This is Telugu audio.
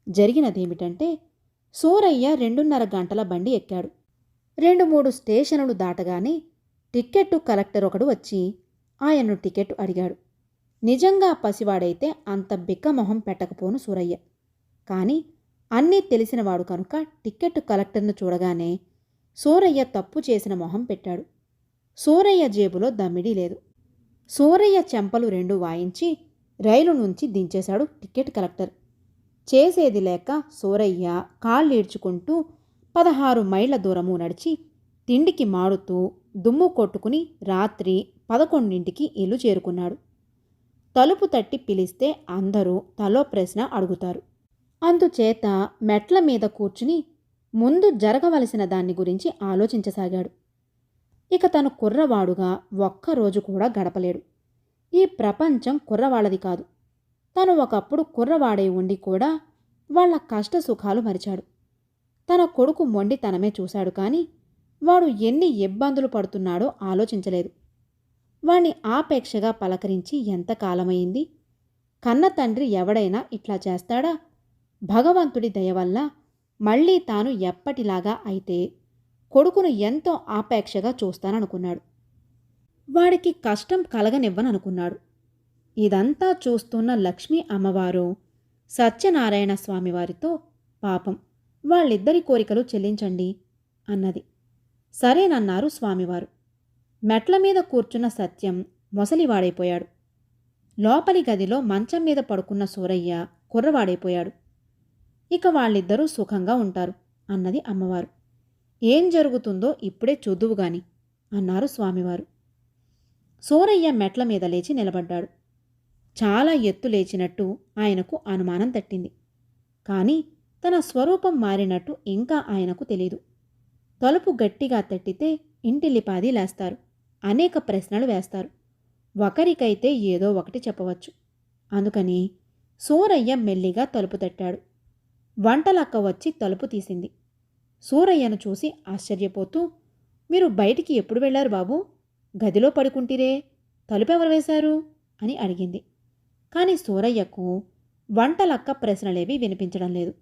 జరిగినదేమిటంటే, సూరయ్య 2:30 గంటల బండి ఎక్కాడు. 2-3 స్టేషనులు దాటగానే టిక్కెట్టు కలెక్టర్ ఒకడు వచ్చి ఆయన్ను టికెట్టు అడిగాడు. నిజంగా పసివాడైతే అంత బిక్కమొహం పెట్టకపోను సూరయ్య. కాని అన్నీ తెలిసినవాడు కనుక టిక్కెట్టు కలెక్టర్ను చూడగానే సూరయ్య తప్పు చేసిన మొహం పెట్టాడు. సూరయ్య జేబులో దమ్మిడీ లేదు. సూరయ్య చెంపలు 2 వాయించి రైలు నుంచి దించేశాడు టిక్కెట్ కలెక్టర్. చేసేది లేక సూరయ్య కాళ్ళీడ్చుకుంటూ 16 మైళ్ళ దూరము నడిచి తిండికి మాడుతూ దుమ్ము కొట్టుకుని రాత్రి 11ంటికి ఇల్లు చేరుకున్నాడు. తలుపు తట్టి పిలిస్తే అందరూ తలో ప్రశ్న అడుగుతారు. అందుచేత మెట్ల మీద కూర్చుని ముందు జరగవలసిన దాన్ని గురించి ఆలోచించసాగాడు. ఇక తను కుర్రవాడుగా ఒక్కరోజు కూడా గడపలేడు. ఈ ప్రపంచం కుర్రవాళ్ళది కాదు. తను ఒకప్పుడు కుర్రవాడై ఉండి కూడా వాళ్ల కష్ట సుఖాలు మరిచాడు. తన కొడుకు మొండితనమే చూశాడు కానీ వాడు ఎన్ని ఇబ్బందులు పడుతున్నాడో ఆలోచించలేదు. వాణ్ణి ఆపేక్షగా పలకరించి ఎంతకాలమైంది? కన్న తండ్రి ఎవడైనా ఇట్లా చేస్తాడా? భగవంతుడి దయవల్ల మళ్లీ తాను ఎప్పటిలాగా అయితే కొడుకును ఎంతో ఆపేక్షగా చూస్తాననుకున్నాడు. వాడికి కష్టం కలగనివ్వననుకున్నాడు. ఇదంతా చూస్తున్న లక్ష్మీ అమ్మవారు సత్యనారాయణ స్వామివారితో, పాపం వాళ్ళిద్దరి కోరికలు చెల్లించండి అన్నది. సరేనన్నారు స్వామివారు. మెట్ల మీద కూర్చున్న సత్యం మొసలివాడైపోయాడు. లోపలి గదిలో మంచం మీద పడుకున్న సూరయ్య కుర్రవాడైపోయాడు. ఇక వాళ్ళిద్దరూ సుఖంగా ఉంటారు అన్నది అమ్మవారు. ఏం జరుగుతుందో ఇప్పుడే చూద్దువుగాని అన్నారు స్వామివారు. సూరయ్య మెట్ల మీద లేచి నిలబడ్డాడు. చాలా ఎత్తు లేచినట్టు ఆయనకు అనుమానం తట్టింది. కానీ తన స్వరూపం మారినట్టు ఇంకా ఆయనకు తెలీదు. తలుపు గట్టిగా తట్టితే ఇంటిల్లిపాది లేస్తారు. అనేక ప్రశ్నలు వేస్తారు. ఒకరికైతే ఏదో ఒకటి చెప్పవచ్చు. అందుకని సూరయ్య మెల్లిగా తలుపు తట్టాడు. వంటలక్క వచ్చి తలుపు తీసింది. సూరయ్యను చూసి ఆశ్చర్యపోతూ, మీరు బయటికి ఎప్పుడు వెళ్లారు బాబూ? గదిలో పడుకుంటిరే, తలుపెవరు వేశారు అని అడిగింది. కాని సూరయ్యకు వంటలక్క ప్రశ్నలేవీ వినిపించడం లేదు.